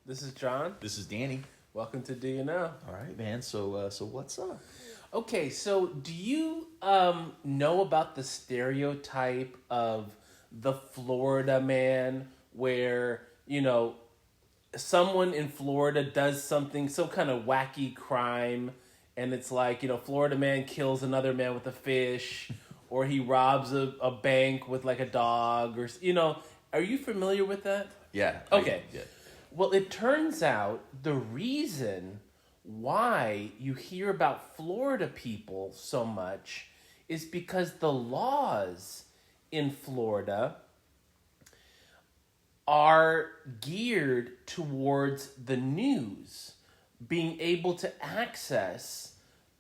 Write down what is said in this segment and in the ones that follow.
This is John. This is Danny. Welcome to Do You Know? All right, man. So what's up? Okay, so do you know about the stereotype of the Florida man where, someone in Florida does something, some kind of wacky crime, and it's like, Florida man kills another man with a fish, or he robs a bank with like a dog, are you familiar with that? Yeah. Okay. Yeah. Well, it turns out the reason why you hear about Florida people so much is because the laws in Florida are geared towards the news being able to access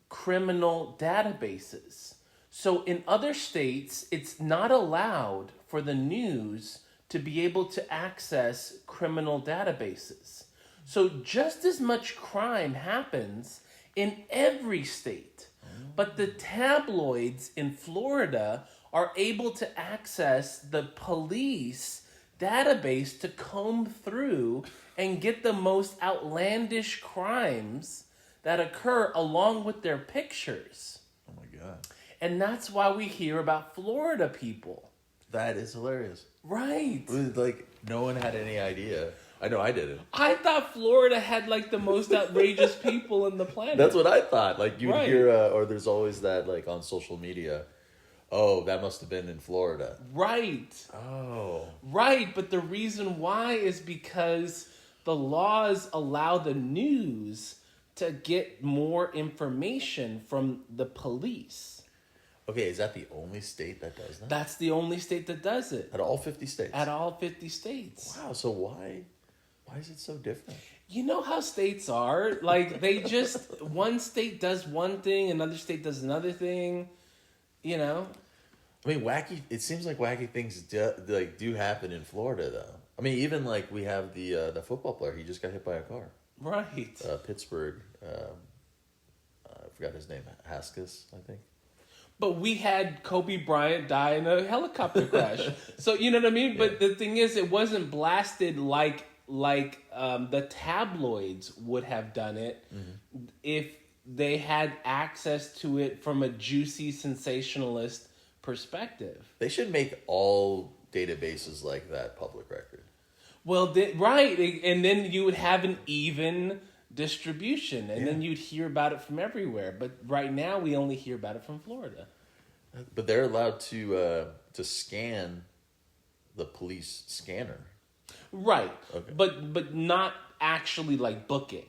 criminal databases. So in other states, it's not allowed for the news to be able to access criminal databases. So just as much crime happens in every state, but the tabloids in Florida are able to access the police database to comb through and get the most outlandish crimes that occur along with their pictures. Oh my God. And that's why we hear about Florida people. That is hilarious. Right. It was like no one had any idea. I know I didn't. I thought Florida had like the most outrageous people in the planet. That's what I thought. Like you'd Right. hear, or there's always that like on social media. Oh, that must have been in Florida. Right. Oh. Right, but the reason why is because the laws allow the news to get more information from the police. Okay, is that the only state that does that? That's the only state that does it. At all 50 states? At all 50 states. Wow, so why is it so different? You know how states are? Like, they just, one state does one thing, another state does another thing, I mean, it seems like wacky things do happen in Florida, though. I mean, even like we have the football player, he just got hit by a car. Right. Pittsburgh, I forgot his name, Haskins, I think. But we had Kobe Bryant die in a helicopter crash. So, you know what I mean? Yeah. But the thing is, it wasn't blasted like the tabloids would have done it if they had access to it from a juicy sensationalist perspective. They should make all databases like that public record. Well, right. And then you would have an even distribution, and then you'd hear about it from everywhere. But right now, we only hear about it from Florida. But they're allowed to scan the police scanner. Right. Okay. But not actually like booking.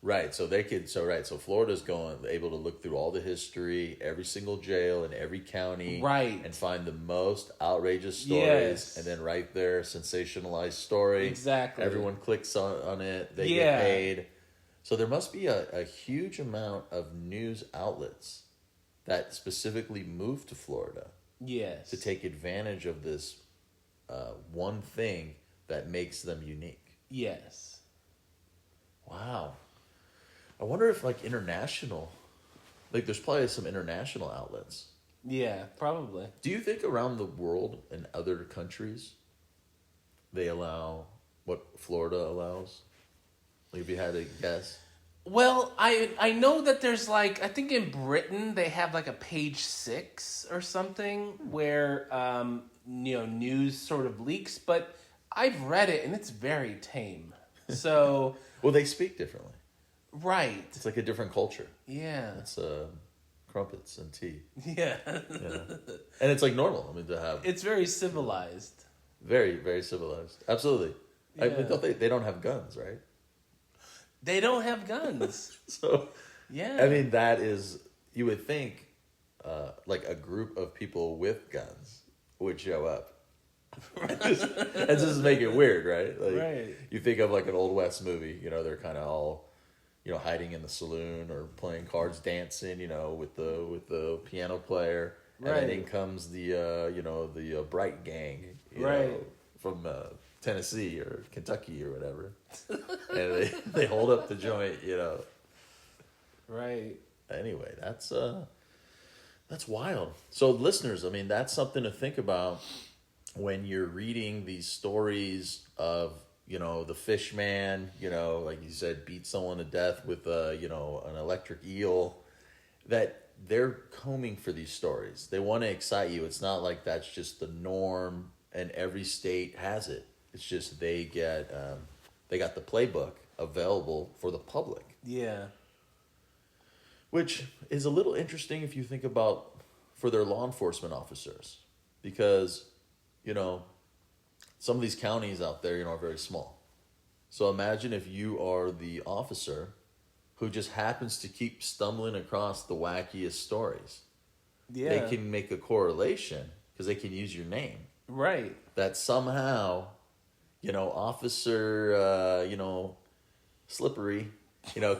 Right, so they could. So Florida's able to look through all the history, every single jail in every county, Right. and find the most outrageous stories, Yes. and then right there, sensationalized story. Exactly. Everyone clicks on it. They Yeah. get paid. So there must be a huge amount of news outlets that specifically moved to Florida Yes. to take advantage of this one thing that makes them unique. Yes. Wow. I wonder if like there's probably some international outlets. Yeah, probably. Do you think around the world in other countries they allow what Florida allows? Like if you had to guess. Well, I know that there's like, I think in Britain they have like a page 6 or something where news sort of leaks, but I've read it and it's very tame. So Well, they speak differently. right. It's like a different culture. Yeah. It's crumpets and tea. Yeah. And it's like normal. I mean, to have It's very civilized. very, very civilized. Absolutely. I Yeah. mean, they don't have guns, right? They don't have guns. So, Yeah. I mean, that is, you would think, like a group of people with guns would show up. And just make it weird, right? Like, Right. You think of like an Old West movie, they're kind of all, hiding in the saloon or playing cards, dancing, with the piano player. And then Right. in comes the Bright Gang, Right. from Tennessee or Kentucky or whatever. And they hold up the joint, Right. Anyway, that's wild. So listeners, I mean, that's something to think about when you're reading these stories of the fish man, like you said, beat someone to death with an electric eel. That they're combing for these stories. They want to excite you. It's not like that's just the norm and every state has it. It's just they got the playbook available for the public. Yeah. Which is a little interesting if you think about for their law enforcement officers. Because, some of these counties out there, are very small. So imagine if you are the officer who just happens to keep stumbling across the wackiest stories. Yeah. They can make a correlation because they can use your name. Right. That somehow, Officer, Slippery,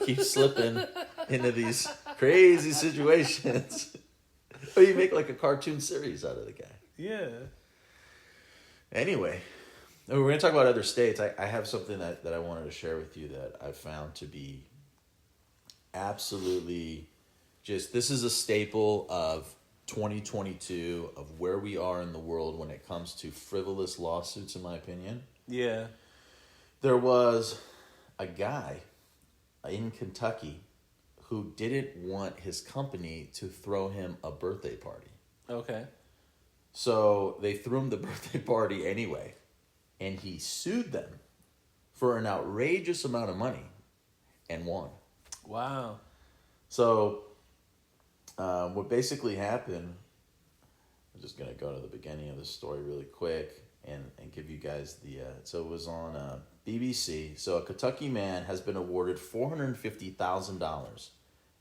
keeps slipping into these crazy situations. But you make like a cartoon series out of the guy. Yeah. Anyway, we're going to talk about other states. I have something that I wanted to share with you that I found to be absolutely this is a staple of 2022 of where we are in the world when it comes to frivolous lawsuits, in my opinion. Yeah. There was a guy in Kentucky who didn't want his company to throw him a birthday party. Okay. So they threw him the birthday party anyway, and he sued them for an outrageous amount of money and won. Wow. So what basically happened, I'm just going to go to the beginning of the story really quick and give you guys so it was on BBC. So a Kentucky man has been awarded $450,000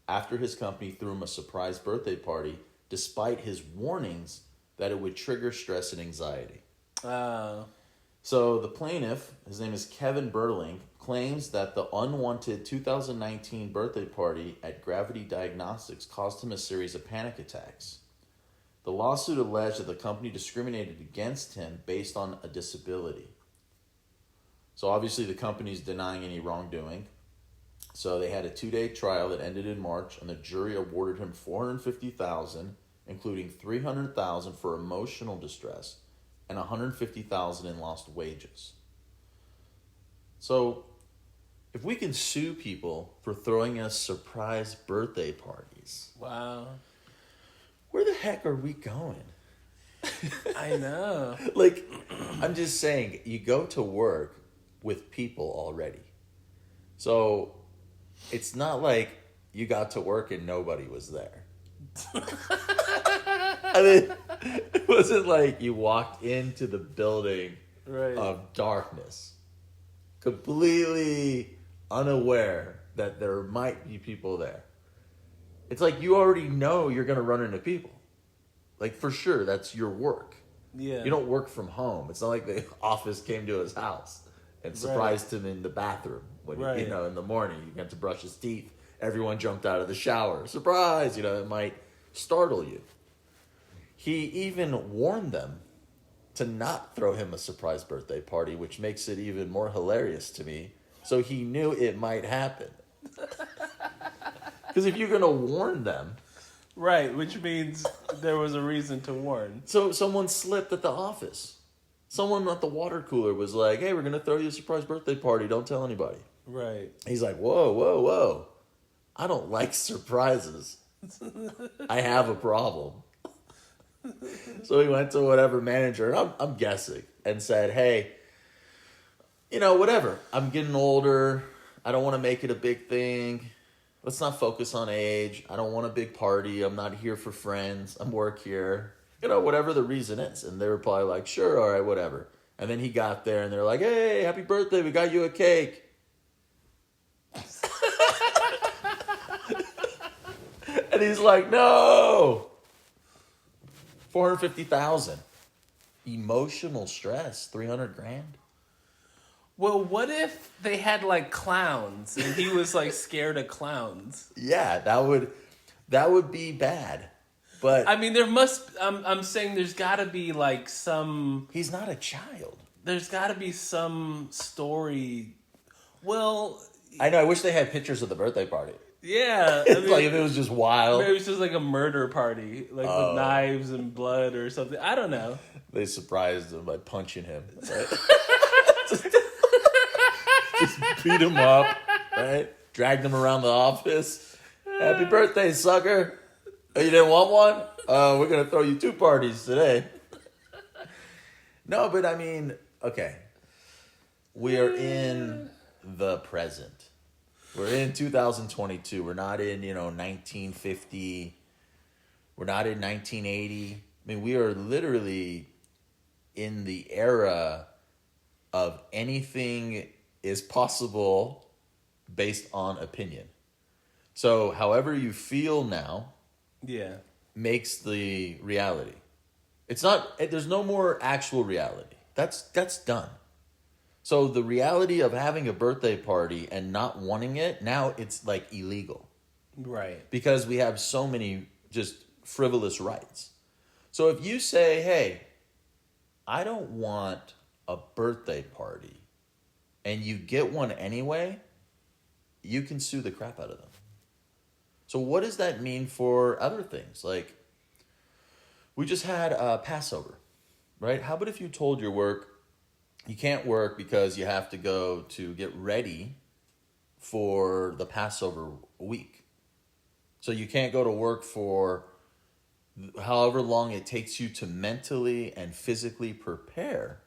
after his company threw him a surprise birthday party despite his warnings that it would trigger stress and anxiety. So the plaintiff, his name is Kevin Burling, claims that the unwanted 2019 birthday party at Gravity Diagnostics caused him a series of panic attacks. The lawsuit alleged that the company discriminated against him based on a disability. So obviously the company's denying any wrongdoing. So they had a 2-day trial that ended in March, and the jury awarded him $450,000, including $300,000 for emotional distress and $150,000 in lost wages. So if we can sue people for throwing us surprise birthday parties, wow, where the heck are we going? I know. Like, I'm just saying, you go to work with people already. So it's not like you got to work and nobody was there. I mean, it wasn't like you walked into the building of darkness, completely unaware that there might be people there. It's like you already know you're going to run into people. Like, for sure, that's your work. Yeah. You don't work from home. It's not like the office came to his house and surprised him in the bathroom when he, in the morning you got to brush his teeth. Everyone jumped out of the shower. Surprise! It might startle you. He even warned them to not throw him a surprise birthday party, which makes it even more hilarious to me. So he knew it might happen. Because if you're going to warn them... Right, which means there was a reason to warn. So someone slipped at the office. Someone at the water cooler was like, hey, we're going to throw you a surprise birthday party. Don't tell anybody. Right. He's like, whoa. I don't like surprises. I have a problem. So he went to whatever manager, and I'm guessing, and said, hey, whatever. I'm getting older. I don't want to make it a big thing. Let's not focus on age. I don't want a big party. I'm not here for friends. I'm work here. Whatever the reason is. And they were probably like, sure, all right, whatever. And then he got there, and they're like, hey, happy birthday. We got you a cake. And he's like, no. $450,000. Emotional stress. $300,000. Well, what if they had like clowns and he was like scared of clowns? Yeah, that would be bad. But I mean, I'm saying there's got to be like some. He's not a child. There's got to be some story. Well, I know. I wish they had pictures of the birthday party. Yeah, I mean, like if it was just wild. Maybe it was just like a murder party, like with knives and blood or something. I don't know. They surprised him by punching him. Right? Just beat him up, right? Dragged him around the office. Happy birthday, sucker. Oh, you didn't want one? We're going to throw you 2 parties today. No, but I mean, okay. We are in the present. We're in 2022. We're not in, 1950. We're not in 1980. I mean, we are literally in the era of anything is possible based on opinion. So however you feel now makes the reality. It's not, there's no more actual reality. That's done. So the reality of having a birthday party and not wanting it, now it's like illegal. Right. Because we have so many just frivolous rights. So if you say, hey, I don't want a birthday party, and you get one anyway, you can sue the crap out of them. So what does that mean for other things? Like, we just had Passover, right? How about if you told your work, you can't work because you have to go to get ready for the Passover week. So you can't go to work for however long it takes you to mentally and physically prepare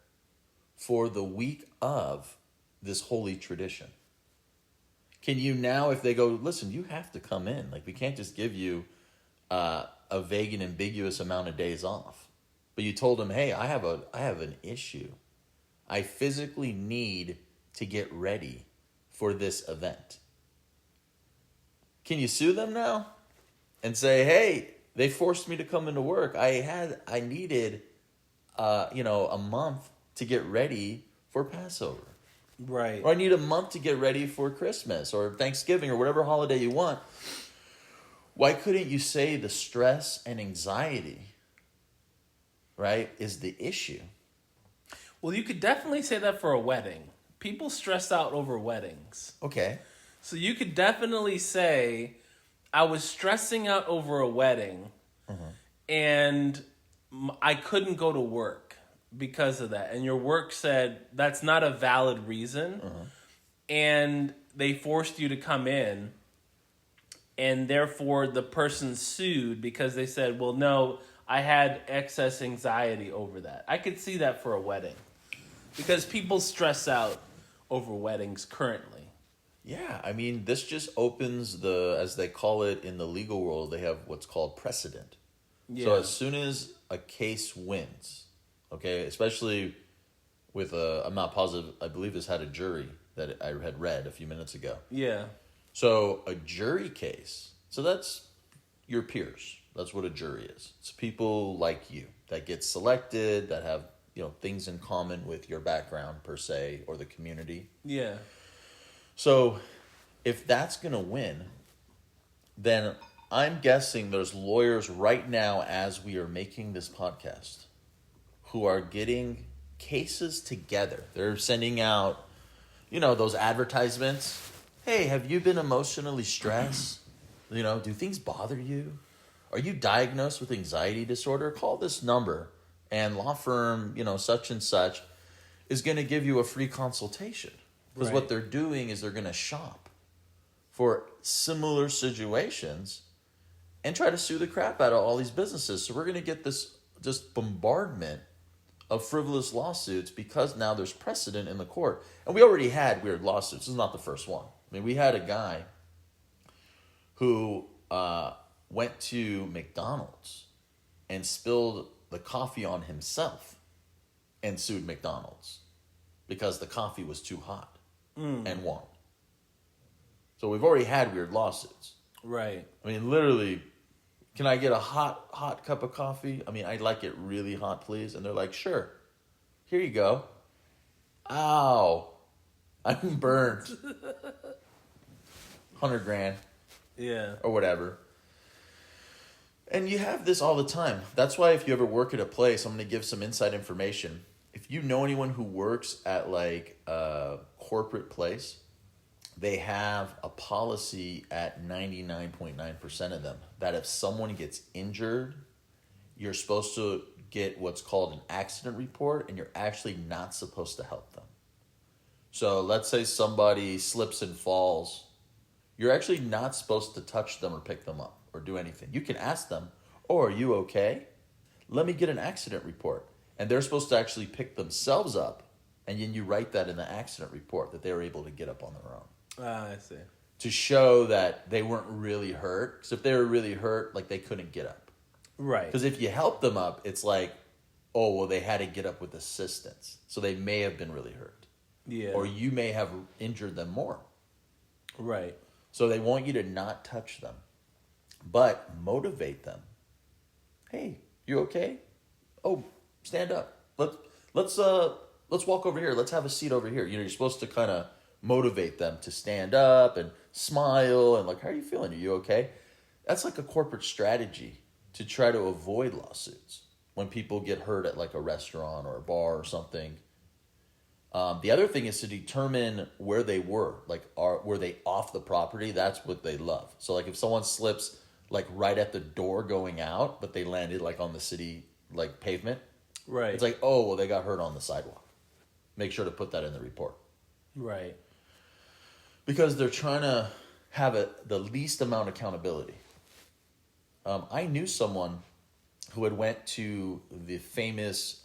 for the week of this holy tradition. Can you now, if they go, listen, you have to come in. Like, we can't just give you a vague and ambiguous amount of days off. But you told them, hey, I have an issue. I physically need to get ready for this event. Can you sue them now and say, hey, they forced me to come into work. I needed, a month to get ready for Passover. Right. Or I need a month to get ready for Christmas or Thanksgiving or whatever holiday you want. Why couldn't you say the stress and anxiety, right, is the issue? Well, you could definitely say that for a wedding. People stress out over weddings. Okay. So you could definitely say, I was stressing out over a wedding, and I couldn't go to work because of that. And your work said that's not a valid reason, and they forced you to come in, and therefore the person sued because they said, well, no, I had excess anxiety over that. I could see that for a wedding because people stress out over weddings currently. Yeah, I mean, this just opens as they call it in the legal world, they have what's called precedent. Yeah. So as soon as a case wins, okay, especially with I'm not positive, I believe this had a jury that I had read a few minutes ago. Yeah. So a jury case, so that's your peers. That's what a jury is. It's people like you that get selected, that have, things in common with your background per se, or the community. Yeah. So if that's going to win, then I'm guessing there's lawyers right now as we are making this podcast who are getting cases together. They're sending out, those advertisements. Hey, have you been emotionally stressed? Do things bother you? Are you diagnosed with anxiety disorder? Call this number and law firm, such and such is going to give you a free consultation. Because what they're doing is they're going to shop for similar situations and try to sue the crap out of all these businesses. So we're going to get this just bombardment of frivolous lawsuits because now there's precedent in the court. And we already had weird lawsuits. This is not the first one. I mean, we had a guy who went to McDonald's and spilled the coffee on himself and sued McDonald's because the coffee was too hot and won. So we've already had weird lawsuits. Right. I mean, literally, can I get a hot cup of coffee? I mean, I'd like it really hot, please. And they're like, sure. Here you go. Ow. I'm burned. $100,000. Yeah. Or whatever. And you have this all the time. That's why if you ever work at a place, I'm going to give some inside information. If you know anyone who works at like a corporate place, they have a policy at 99.9% of them that if someone gets injured, you're supposed to get what's called an accident report and you're actually not supposed to help them. So let's say somebody slips and falls. You're actually not supposed to touch them or pick them up or do anything. You can ask them, "Oh, are you okay? Let me get an accident report." And they're supposed to actually pick themselves up, and then you write that in the accident report that they were able to get up on their own. Ah, I see. To show that they weren't really hurt. Because if they were really hurt, like they couldn't get up. Right. Because if you help them up, it's like, oh, well, they had to get up with assistance. So they may have been really hurt. Yeah. Or you may have injured them more. Right. So they want you to not touch them, but motivate them. Hey, you okay? Oh, stand up. Let's walk over here. Let's have a seat over here. You know, you're supposed to kind of motivate them to stand up and smile and like, how are you feeling? Are you okay? That's like a corporate strategy to try to avoid lawsuits when people get hurt at like a restaurant or a bar or something. The other thing is to determine where they were. Like, were they off the property? That's what they love. So like if someone slips like right at the door going out, but they landed like on the city like pavement, Right. it's like, oh, well, they got hurt on the sidewalk. Make sure to put that in the report. Right. Because they're trying to have the least amount of accountability. I knew someone who had went to the famous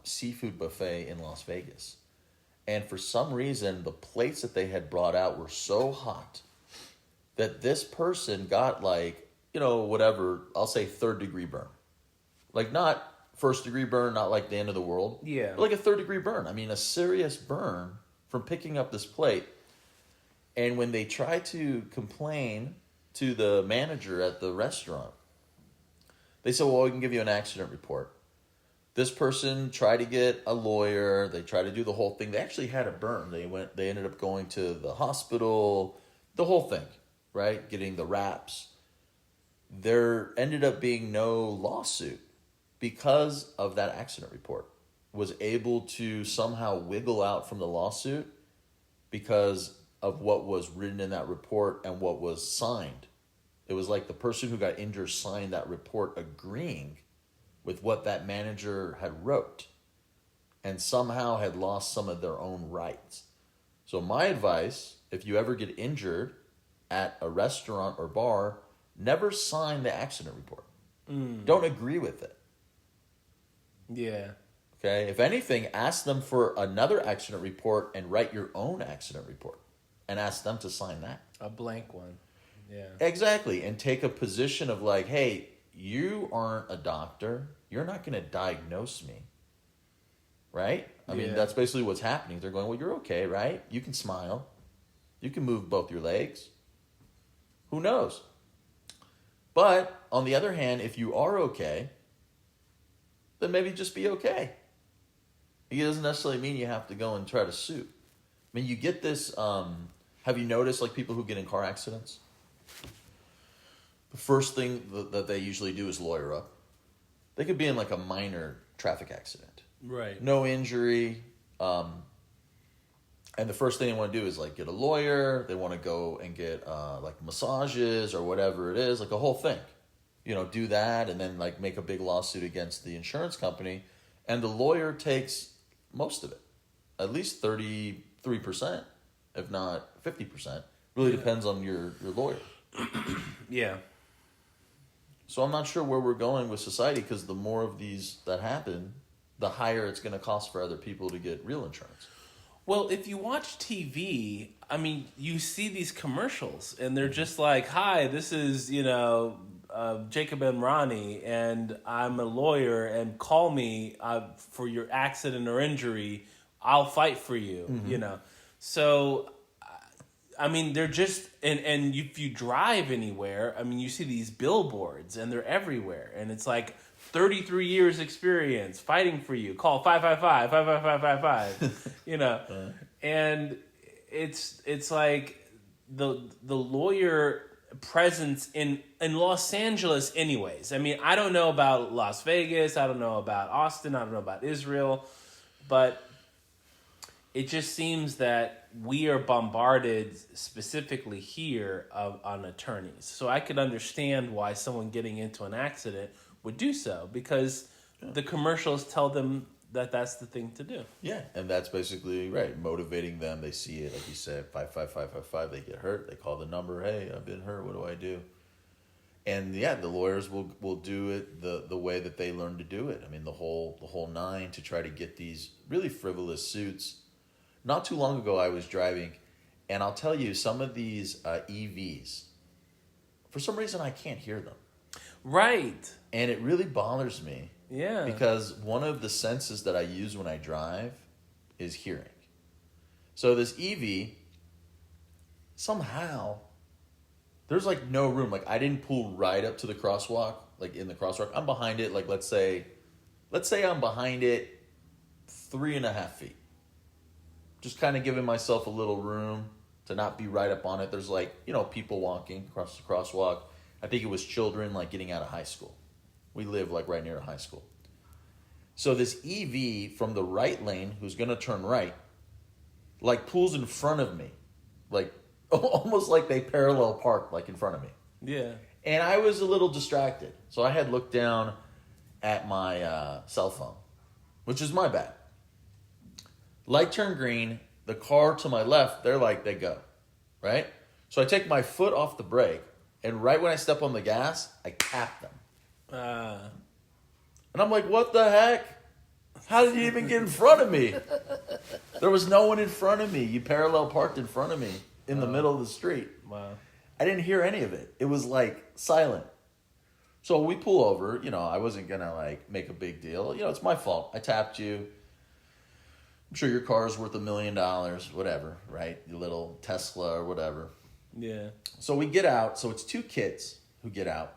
seafood buffet in Las Vegas. And for some reason, the plates that they had brought out were so hot that this person got like, you know, whatever, I'll say 3rd-degree burn. Like not 1st-degree burn, not like the end of the world. Yeah. But like a 3rd-degree burn. I mean, a serious burn from picking up this plate. And when they tried to complain to the manager at the restaurant, they said, well, we can give you an accident report. This person tried to get a lawyer. They tried to do the whole thing. They actually had a burn. They ended up going to the hospital, the whole thing, right? Getting the wraps. There ended up being no lawsuit because of that accident report. Was able to somehow wiggle out from the lawsuit because of what was written in that report and what was signed. It was like the person who got injured signed that report agreeing with what that manager had wrote and somehow had lost some of their own rights. So my advice, if you ever get injured at a restaurant or bar, never sign the accident report. Don't agree with it. Yeah. Okay? If anything, ask them for another accident report and write your own accident report and ask them to sign that. A blank one. Yeah. Exactly. And take a position of like, hey, you aren't a doctor. You're not going to diagnose me. Right? I mean, that's basically what's happening. They're going, well, you're okay, right? You can smile. You can move both your legs. Who knows? But on the other hand, if you are okay, then maybe just be okay. It doesn't necessarily mean you have to go and try to sue. I mean, you get this, have you noticed like people who get in car accidents? The first thing that they usually do is lawyer up. They could be in like a minor traffic accident. Right. No injury. And the first thing they want to do is like get a lawyer. They want to go and get like massages or whatever it is, like a whole thing. You know, do that and then like make a big lawsuit against the insurance company. And the lawyer takes most of it. At least 33%, if not 50%. Really depends on your lawyer. Yeah. So I'm not sure where we're going with society because the more of these that happen, the higher it's going to cost for other people to get real insurance. Well, if you watch TV, I mean, you see these commercials, and they're just like, "Hi, this is Jacob and Ronnie, and I'm a lawyer, and call me for your accident or injury. I'll fight for you." Mm-hmm. You know, so I mean, they're just and if you drive anywhere, I mean, you see these billboards, and they're everywhere, and it's like 33 years experience fighting for you. Call 555-555-555. You know, and it's like the lawyer presence in Los Angeles anyways. I mean, I don't know about Las Vegas, I don't know about Austin, I don't know about Israel, but it just seems that we are bombarded specifically here on attorneys. So I could understand why someone getting into an accident would do so because the commercials tell them that's the thing to do. Yeah, and that's basically right. Motivating them, they see it, like you said, 55555. They get hurt. They call the number. Hey, I've been hurt. What do I do? And yeah, the lawyers will do it the way that they learn to do it. I mean, the whole nine to try to get these really frivolous suits. Not too long ago, I was driving, and I'll tell you, some of these EVs, for some reason, I can't hear them, Right. and it really bothers me. Yeah. Because one of the senses that I use when I drive is hearing. So this EV, somehow, there's like no room. Like I didn't pull right up to the crosswalk, like in the crosswalk. I'm behind it, like let's say I'm behind it 3.5 feet. Just kind of giving myself a little room to not be right up on it. There's like, people walking across the crosswalk. I think it was children like getting out of high school. We live like right near a high school. So this EV from the right lane, who's going to turn right, like pulls in front of me. Like almost like they parallel park like in front of me. Yeah. And I was a little distracted. So I had looked down at my cell phone, which is my bad. Light turned green. The car to my left, they go. Right? So I take my foot off the brake. And right when I step on the gas, I tap them. And I'm like, what the heck? How did you even get in front of me? There was no one in front of me. You parallel parked in front of me in the middle of the street. Wow. I didn't hear any of it. It was like silent. So we pull over. I wasn't going to like make a big deal. It's my fault. I tapped you. I'm sure your car is worth $1 million, whatever, right? Your little Tesla or whatever. Yeah. So we get out. So it's two kids who get out.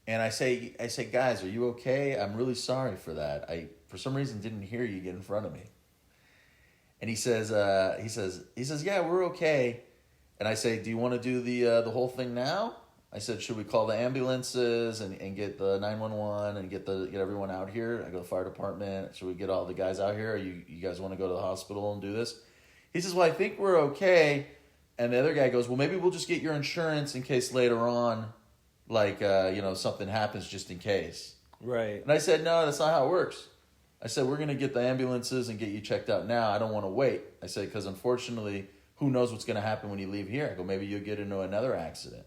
And I say, guys, are you okay? I'm really sorry for that. I, for some reason, didn't hear you get in front of me. And he says, yeah, we're okay. And I say, do you want to do the whole thing now? I said, should we call the ambulances and get the 911 and get everyone out here? I go to the fire department. Should we get all the guys out here? Or you guys want to go to the hospital and do this? He says, well, I think we're okay. And the other guy goes, well, maybe we'll just get your insurance in case later on, like, something happens just in case. Right. And I said, no, that's not how it works. I said, we're going to get the ambulances and get you checked out now. I don't want to wait. I said, because unfortunately, who knows what's going to happen when you leave here? I go, maybe you'll get into another accident.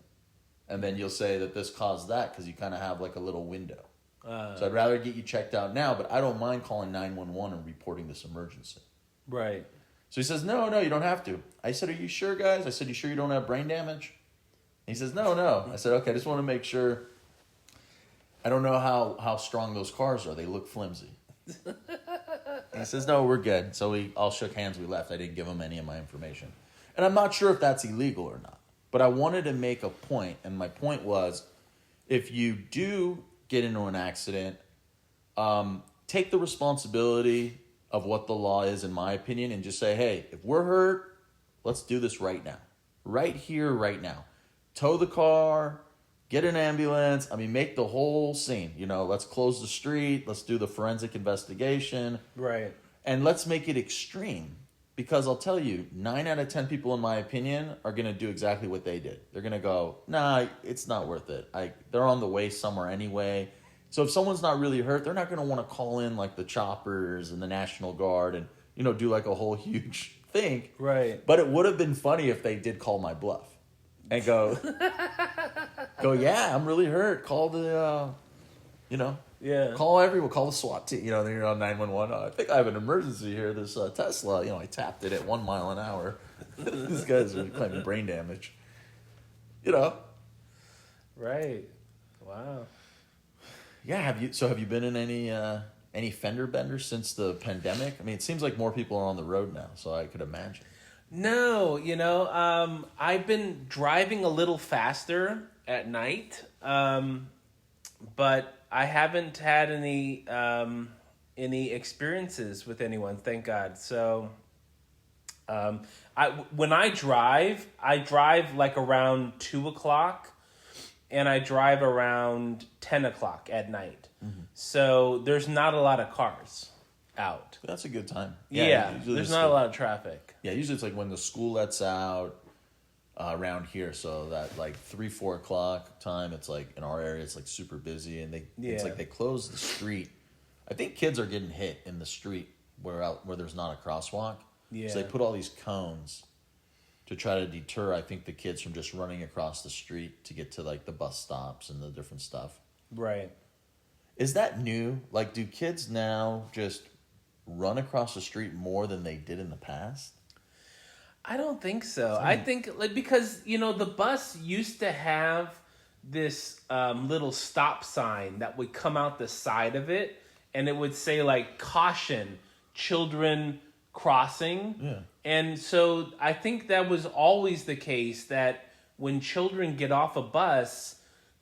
And then you'll say that this caused that because you kind of have like a little window. So I'd rather get you checked out now, but I don't mind calling 911 and reporting this emergency. Right. So he says, no, you don't have to. I said, are you sure, guys? I said, you sure you don't have brain damage? And he says, no. I said, okay, I just want to make sure. I don't know how strong those cars are. They look flimsy. And he says, no, we're good. So we all shook hands. We left. I didn't give him any of my information. And I'm not sure if that's illegal or not. But I wanted to make a point. And my point was, if you do get into an accident, take the responsibility of what the law is, in my opinion, and just say, hey, if we're hurt, let's do this right now. Right here, right now. Tow the car, get an ambulance. I mean, make the whole scene. Let's close the street. Let's do the forensic investigation. Right. And let's make it extreme. Because I'll tell you, 9 out of 10 people, in my opinion, are going to do exactly what they did. They're going to go, nah, it's not worth it. They're on the way somewhere anyway. So if someone's not really hurt, they're not going to want to call in like the choppers and the National Guard and, do like a whole huge thing. Right. But it would have been funny if they did call my bluff and go, yeah, I'm really hurt. Call the, Yeah. call everyone. Call the SWAT team. Then you're on 911. I think I have an emergency here. This Tesla, I tapped it at 1 mile an hour. These guys are claiming brain damage. Right. Wow. Yeah. Have you been in any fender benders since the pandemic? I mean, it seems like more people are on the road now, so I could imagine. No, I've been driving a little faster at night, but I haven't had any experiences with anyone, thank God. So, when I drive like around 2:00, and I drive around 10:00 at night. Mm-hmm. So there's not a lot of cars out. That's a good time. Yeah, there's not a lot of traffic. Yeah, usually it's like when the school lets out around here. So that like 3-4 o'clock time, it's like in our area, it's like super busy, and it's like they close the street. I think kids are getting hit in the street where there's not a crosswalk. Yeah. So they put all these cones to try to deter, I think, the kids from just running across the street to get to like the bus stops and the different stuff. Right. Is that new? Like, do kids now just run across the street more than they did in the past? I don't think so. I think like because the bus used to have this little stop sign that would come out the side of it, and it would say like caution, children crossing. Yeah. And so I think that was always the case, that when children get off a bus,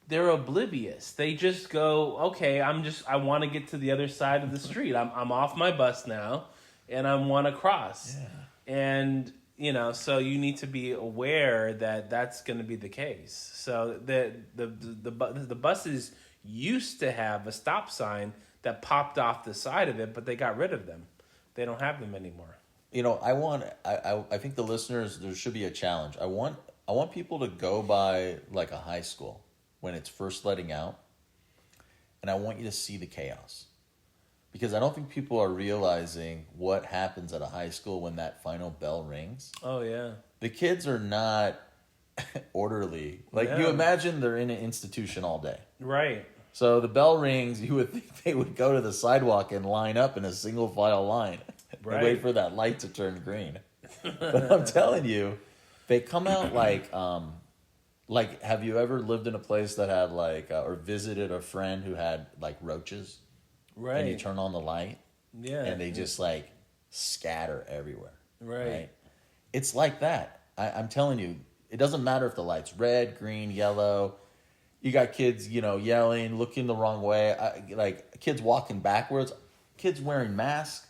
they're oblivious. They just go, okay, I want to get to the other side of the street. I'm off my bus now, and I want to cross. Yeah. And so you need to be aware that that's going to be the case. So the buses used to have a stop sign that popped off the side of it, but they got rid of them. They don't have them anymore. I think the listeners, there should be a challenge. I want people to go by like a high school when it's first letting out, and I want you to see the chaos. Because I don't think people are realizing what happens at a high school when that final bell rings. Oh, yeah. The kids are not orderly. Like, you imagine they're in an institution all day. Right. So the bell rings, you would think they would go to the sidewalk and line up in a single file line. Right. And wait for that light to turn green. But I'm telling you, they come out like, have you ever lived in a place that had or visited a friend who had like roaches? Right. And you turn on the light. Yeah. And they just like scatter everywhere. Right. It's like that. I'm telling you, it doesn't matter if the light's red, green, yellow. You got kids, yelling, looking the wrong way. Kids walking backwards. Kids wearing masks.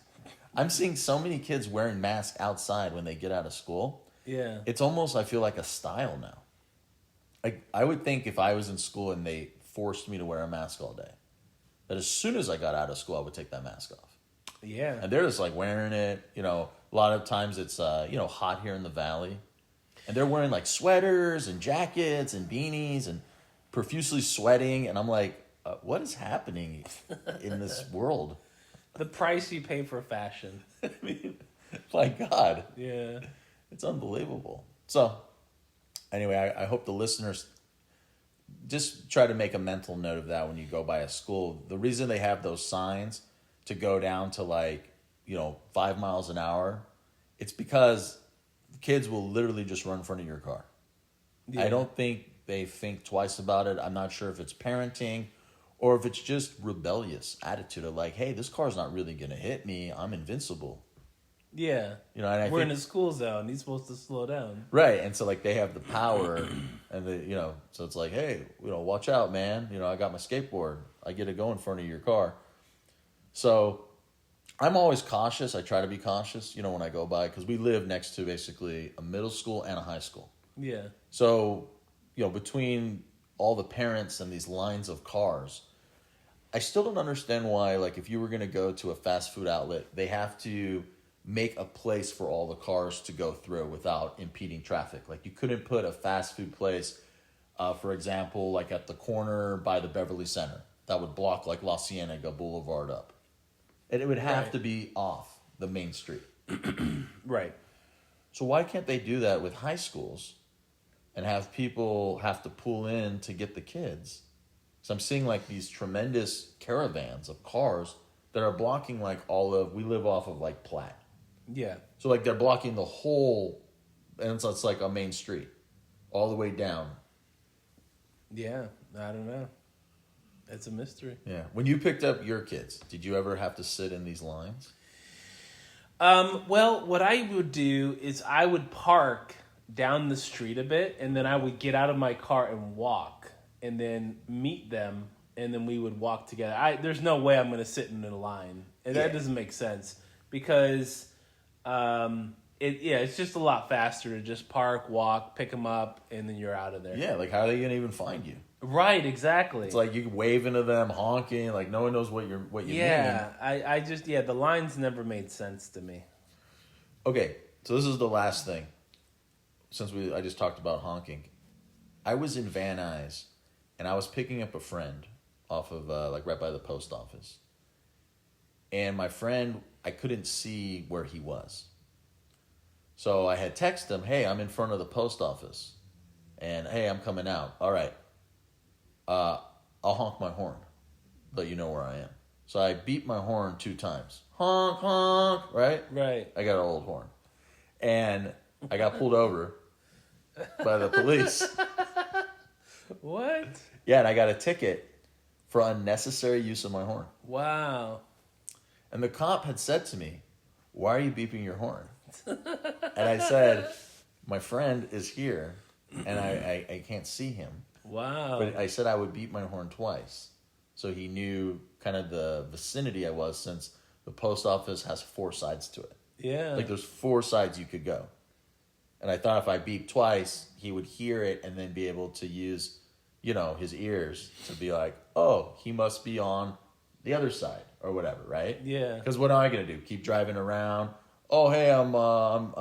I'm seeing so many kids wearing masks outside when they get out of school. Yeah. It's almost, I feel like, a style now. Like, I would think if I was in school and they forced me to wear a mask all day, that as soon as I got out of school, I would take that mask off. Yeah. And they're just like wearing it. A lot of times it's, hot here in the valley. And they're wearing like sweaters and jackets and beanies and profusely sweating. And I'm like, what is happening in this world? The price you pay for fashion. I mean, my God. Yeah. It's unbelievable. So, anyway, I hope the listeners just try to make a mental note of that when you go by a school. The reason they have those signs to go down to 5 miles an hour, it's because kids will literally just run in front of your car. Yeah. I don't think they think twice about it. I'm not sure if it's parenting or if it's just rebellious attitude of like, hey, this car's not really going to hit me. I'm invincible. Yeah. And we're in a school zone. He's supposed to slow down. Right. And so they have the power and so it's like, hey, watch out, man. I got my skateboard. I get to go in front of your car. So I'm always cautious. I try to be cautious, when I go by, because we live next to basically a middle school and a high school. Yeah. So, between all the parents and these lines of cars, I still don't understand why, if you were going to go to a fast food outlet, they have to make a place for all the cars to go through without impeding traffic. You couldn't put a fast food place, for example, at the corner by the Beverly Center. That would block La Cienega Boulevard up. And it would have to be off the main street. Right. So why can't they do that with high schools and have people have to pull in to get the kids? So I'm seeing these tremendous caravans of cars that are blocking we live off of Platte. Yeah. So they're blocking the whole, and so it's a main street all the way down. Yeah, I don't know. It's a mystery. Yeah. When you picked up your kids, did you ever have to sit in these lines? Well, what I would do is I would park down the street a bit, and then I would get out of my car and walk, and then meet them, and then we would walk together. There's no way I'm going to sit in a line. And that doesn't make sense because it's just a lot faster to just park, walk, pick them up, and then you're out of there. Yeah, how are they going to even find you? Right, exactly. It's you waving to them, honking, no one knows what you mean. Yeah, I just the lines never made sense to me. Okay, so this is the last thing. Since I just talked about honking. I was in Van Nuys, and I was picking up a friend off of right by the post office. And my friend, I couldn't see where he was. So I had texted him, hey, I'm in front of the post office. And, hey, I'm coming out. All right. I'll honk my horn, let you know where I am. So I beat my horn 2 times. Honk, honk, right? Right. I got an old horn. And I got pulled over by the police. What? Yeah, and I got a ticket for unnecessary use of my horn. Wow. And the cop had said to me, why are you beeping your horn? And I said, my friend is here, and I can't see him. Wow. But I said I would beep my horn twice. So he knew kind of the vicinity I was, since the post office has 4 sides to it. Yeah. Like there's 4 sides you could go. And I thought if I beeped twice, he would hear it and then be able to use, his ears to be like, oh, he must be on the other side or whatever, right? Yeah. Because what am I gonna do? Keep driving around? Oh, hey, I'm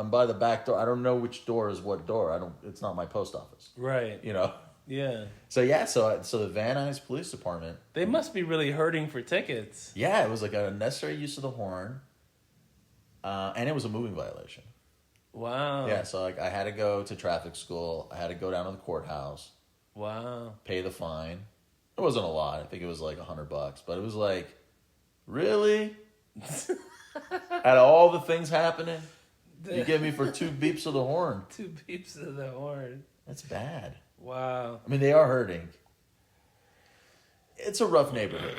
by the back door. I don't know which door is what door. It's not my post office. Right. Yeah. So yeah, so the Van Nuys Police Department. They must be really hurting for tickets. Yeah, it was like a unnecessary use of the horn, and it was a moving violation. Wow. Yeah, so like I had to go to traffic school. I had to go down to the courthouse. Wow. Pay the fine. It wasn't a lot. I think it was like $100, but it was like, really? Out of all the things happening, you get me for 2 beeps of the horn. 2 beeps of the horn. That's bad. Wow. I mean, they are hurting. It's a rough neighborhood.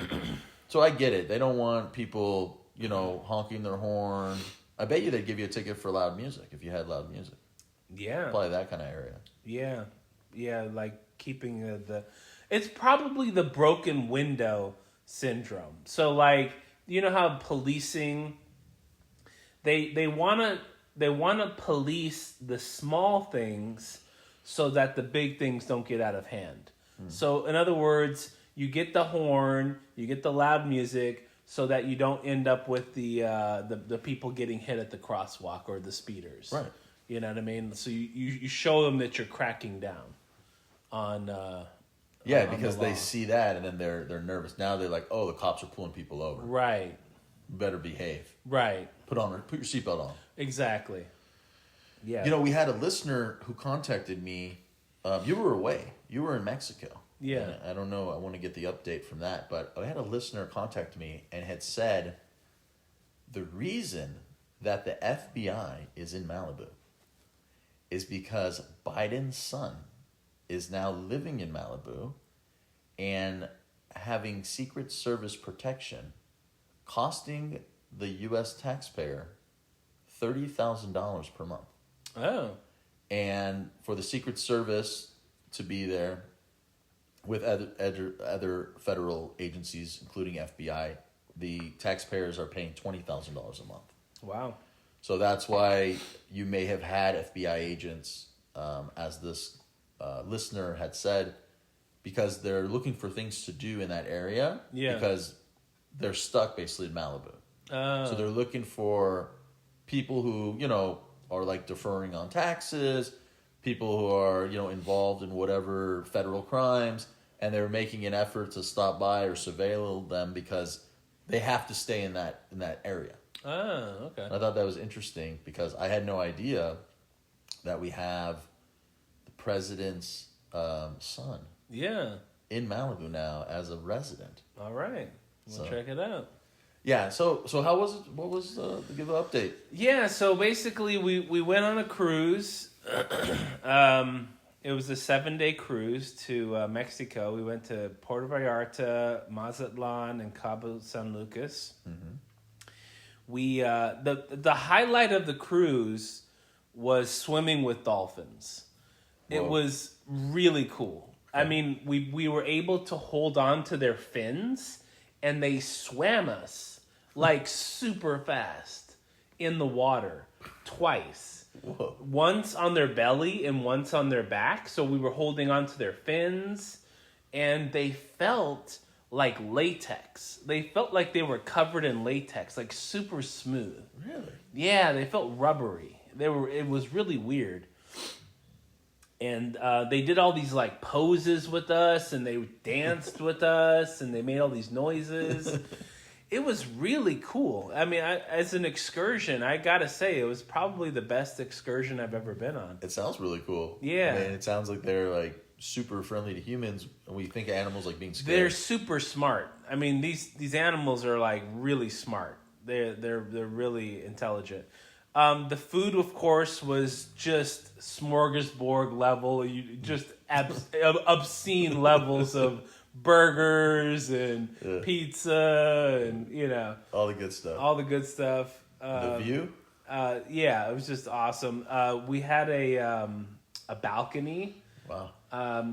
So I get it. They don't want people, honking their horn. I bet you they'd give you a ticket for loud music if you had loud music. Yeah. Probably that kind of area. Yeah. Yeah, like keeping the... It's probably the broken window syndrome. So, like, you know how policing... They want to police the small things so that the big things don't get out of hand. So, in other words, you get the horn, you get the loud music, so that you don't end up with the people getting hit at the crosswalk or the speeders. Right. You know what I mean? So you show them that you're cracking down on. Yeah, on because the they law. see that and then they're nervous. Now they're like, oh, the cops are pulling people over. Right. Better behave. Right. Put your seatbelt on. Exactly. Yeah. We had a listener who contacted me. You were away. You were in Mexico. Yeah. And I don't know. I want to get the update from that. But I had a listener contact me and had said the reason that the FBI is in Malibu is because Biden's son is now living in Malibu and having Secret Service protection, costing the U.S. taxpayer $30,000 per month. Oh. And for the Secret Service to be there with other federal agencies, including FBI, the taxpayers are paying $20,000 a month. Wow. So that's why you may have had FBI agents, as this listener had said, because they're looking for things to do in that area. Yeah. Because they're stuck basically in Malibu. Oh. So they're looking for people who, are like deferring on taxes, people who are, involved in whatever federal crimes, and they're making an effort to stop by or surveil them because they have to stay in that area. Oh, okay. And I thought that was interesting because I had no idea that we have the president's son Yeah. in Malibu now as a resident. All right. We'll So- check it out. Yeah, so how was it? What was give an update? Yeah, so basically we went on a cruise. It was a 7-day cruise to Mexico. We went to Puerto Vallarta, Mazatlan, and Cabo San Lucas. Mm-hmm. We the highlight of the cruise was swimming with dolphins. It Whoa. was really cool. I mean, we were able to hold on to their fins, and they swam us like super fast in the water twice. Whoa. Once on their belly and once on their back. So we were holding on to their fins, and they felt like latex. They felt like they were covered in latex, like super smooth. Really? Yeah, they felt rubbery. It was really weird. And they did all these like poses with us, and they danced with us, and they made all these noises. It was really cool. I mean, as an excursion, I gotta say, it was probably the best excursion I've ever been on. It sounds really cool. Yeah. I mean, it sounds like they're like super friendly to humans, and we think of animals like being scary. They're super smart. I mean, these animals are like really smart. They're really intelligent. The food, of course, was just smorgasbord level. You just obscene levels of burgers and pizza and all the good stuff. all the good stuff. The view. Yeah, it was just awesome. We had a balcony. Wow.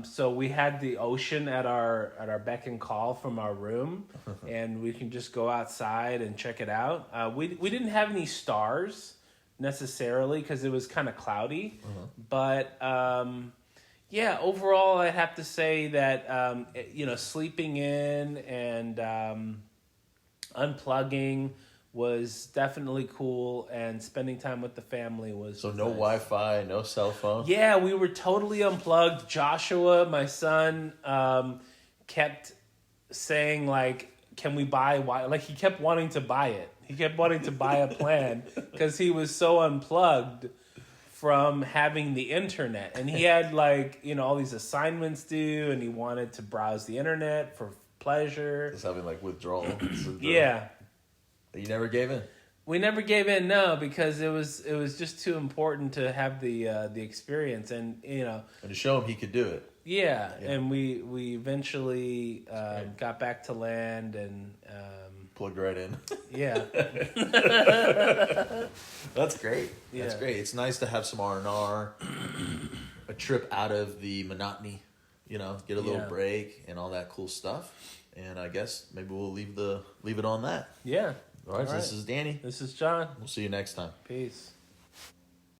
So we had the ocean at our beck and call from our room, and we can just go outside and check it out. We didn't have any stars necessarily because it was kind of cloudy, but yeah, overall I'd have to say that sleeping in and unplugging was definitely cool, and spending time with the family was So was no nice. Wi-Fi, no cell phone. Yeah, we were totally unplugged. Joshua, my son, kept saying like, "Can we buy Wi?" Like he kept wanting to buy it. He kept wanting to buy a plan because he was so unplugged from having the internet, and he had like all these assignments due, and he wanted to browse the internet for pleasure. Just having like withdrawal. Yeah. You never gave in. We never gave in, no, because it was just too important to have the experience, and And to show him he could do it. yeah. And we eventually got back to land, and Plugged right in. yeah, That's great. That's Yeah. great. It's nice to have some R&R, a trip out of the monotony, get a little Yeah. break and all that cool stuff. And I guess maybe we'll leave it on that. yeah. All right, so All this right. is Danny. This is John. We'll see you next time. Peace.